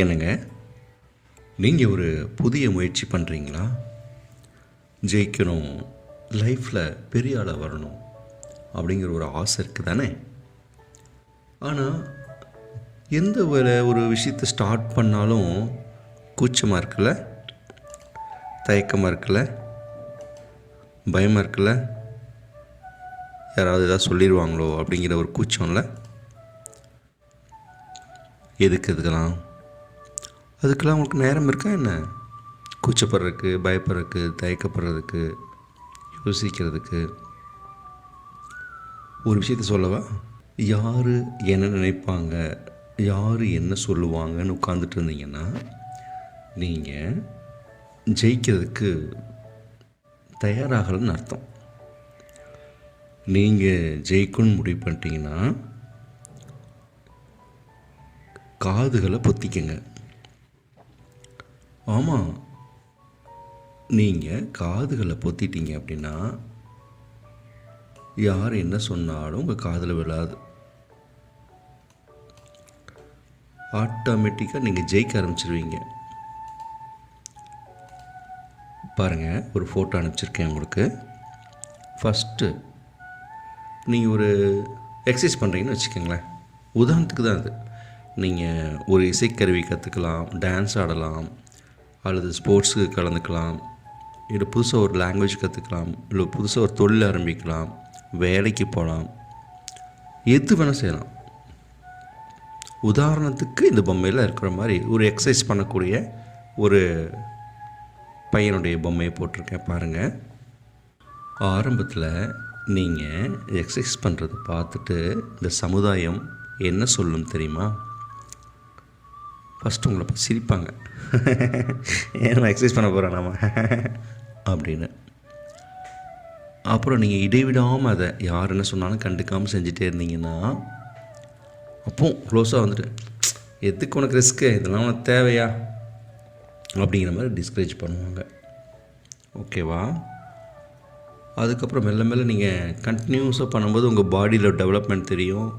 என்னங்க, நீங்கள் ஒரு புதிய முயற்சி பண்ணுறீங்களா? ஜெயிக்கணும், லைஃப்பில் பெரிய ஆளாக வரணும் அப்படிங்கிற ஒரு ஆசை இருக்குது தானே? ஆனால் எந்த ஒரு விஷயத்தை ஸ்டார்ட் பண்ணாலும் கூச்சமாக இருக்குல்ல, தயக்கமாக இருக்குல்ல, பயமாக இருக்குல்ல, யாராவது எதாவது சொல்லிடுவாங்களோ அப்படிங்கிற ஒரு கூச்சம்ல. எதுக்கெல்லாம் உங்களுக்கு நேரம் இருக்கா என்ன? கூச்சப்படுறதுக்கு, பயப்படுறதுக்கு, தயக்கப்படுறதுக்கு, யோசிக்கிறதுக்கு. ஒரு விஷயத்த சொல்லவா? யார் என்ன நினைப்பாங்க, யார் என்ன சொல்லுவாங்கன்னு உட்காந்துட்டு இருந்தீங்கன்னா நீங்கள் ஜெயிக்கிறதுக்கு தயாராகலன்னு அர்த்தம். நீங்கள் ஜெயிக்கணும்னு முடிவு பண்ணிட்டீங்கன்னா காதுகளை பொத்திக்கங்க. ஆமாம், நீங்கள் காதுகளை பொத்திட்டீங்க அப்படின்னா யார் என்ன சொன்னாலும் உங்கள் காதில் விழாது. ஆட்டோமேட்டிக்காக நீங்கள் ஜெயிக்க ஆரம்பிச்சிருவீங்க. பாருங்கள், ஒரு ஃபோட்டோ அனுப்பிச்சிருக்கேன் உங்களுக்கு. ஃபஸ்ட்டு நீங்கள் ஒரு எக்ஸசைஸ் பண்ணுறீங்கன்னு வச்சுக்கோங்களேன். உதாரணத்துக்கு தான் அது. நீங்கள் ஒரு இசைக்கருவி கற்றுக்கலாம், டான்ஸ் ஆடலாம், அல்லது ஸ்போர்ட்ஸுக்கு கலந்துக்கலாம், இல்லை புதுசாக ஒரு லாங்குவேஜ் கற்றுக்கலாம், இல்லை புதுசாக ஒரு தொழில் ஆரம்பிக்கலாம், வேலைக்கு போகலாம், எது வேணால் செய்யலாம். உதாரணத்துக்கு இந்த பொம்மையில் இருக்கிற மாதிரி ஒரு எக்ஸசைஸ் பண்ணக்கூடிய ஒரு பையனுடைய பொம்மையை போட்டிருக்கேன் பாருங்கள். ஆரம்பத்தில் நீங்கள் எக்ஸசைஸ் பண்ணுறதை பார்த்துட்டு இந்த சமுதாயம் என்ன சொல்லும் தெரியுமா? ஃபஸ்ட்டு உங்களை பார்த்து சிரிப்பாங்க. ஏன்னா எக்ஸசைஸ் பண்ண போகிறேன் நாம அப்படின்னு. அப்புறம் நீங்கள் இடைவிடாமல் அதை யார் என்ன சொன்னாலும் கண்டுக்காமல் செஞ்சுட்டே இருந்தீங்கன்னா அப்போ க்ளோஸாக வந்துட்டு எதுக்கு உனக்கு ரிஸ்க்கு, இதெல்லாம் உனக்கு தேவையா அப்படிங்கிற மாதிரி டிஸ்கரேஜ் பண்ணுவாங்க. ஓகேவா? அதுக்கப்புறம் மெல்ல மெல்ல நீங்கள் கண்டினியூஸாக பண்ணும்போது உங்கள் பாடியில் டெவலப்மெண்ட் தெரியும்.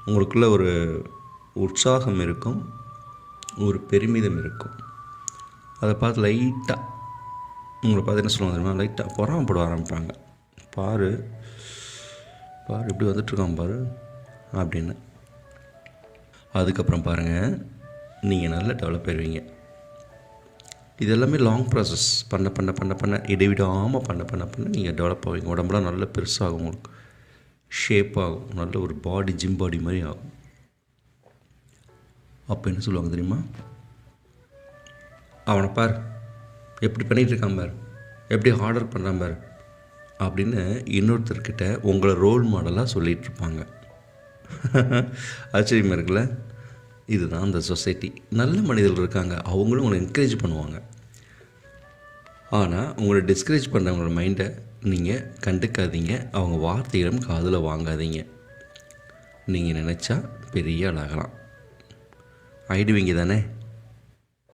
உங்களுக்குள்ள ஒரு உற்சாகம் இருக்கும், ஒரு பெருமிதம் இருக்கும். அதை பார்த்து லைட்டாக உங்களை பார்த்து என்ன சொல்லுவாங்க தெரியுமா? லைட்டாக பொறாமப்பட ஆரம்பிப்பாங்க. பாரு இப்படி வந்துட்டுருக்கான் பாரு அப்படின்னு. அதுக்கப்புறம் பாருங்கள், நீங்கள் நல்லா டெவலப் ஆயிடுவீங்க. இது எல்லாமே லாங் ப்ராசஸ். பண்ண இடைவிடாமல் பண்ண நீங்கள் டெவலப் ஆவீங்க. உடம்புலாம் நல்ல பெருசாகும், உங்களுக்கு ஷேப் ஆகும், நல்ல ஒரு பாடி, ஜிம் பாடி மாதிரி ஆகும். அப்போ என்ன சொல்லுவாங்க தெரியுமா? அவனை பார் எப்படி பண்ணிகிட்ருக்கான் பார், எப்படி ஆர்டர் பண்ணுறான் பார் அப்படின்னு இன்னொருத்தர்கிட்ட உங்களை ரோல் மாடலாக சொல்லிகிட்ருப்பாங்க. ஆச்சரியமாக இருக்குல்ல? இதுதான் அந்த சொசைட்டி. நல்ல மனிதர்கள் இருக்காங்க, அவங்களும் உங்களை என்கரேஜ் பண்ணுவாங்க. ஆனால் உங்களை டிஸ்கரேஜ் பண்ணுறவங்களோட மைண்டை நீங்கள் கண்டுக்காதீங்க, அவங்க வார்த்தைகளும் காதில் வாங்காதீங்க. நீங்கள் நினச்சா பெரிய ஆளாகலாம். ஆயிடுவீங்க தானே?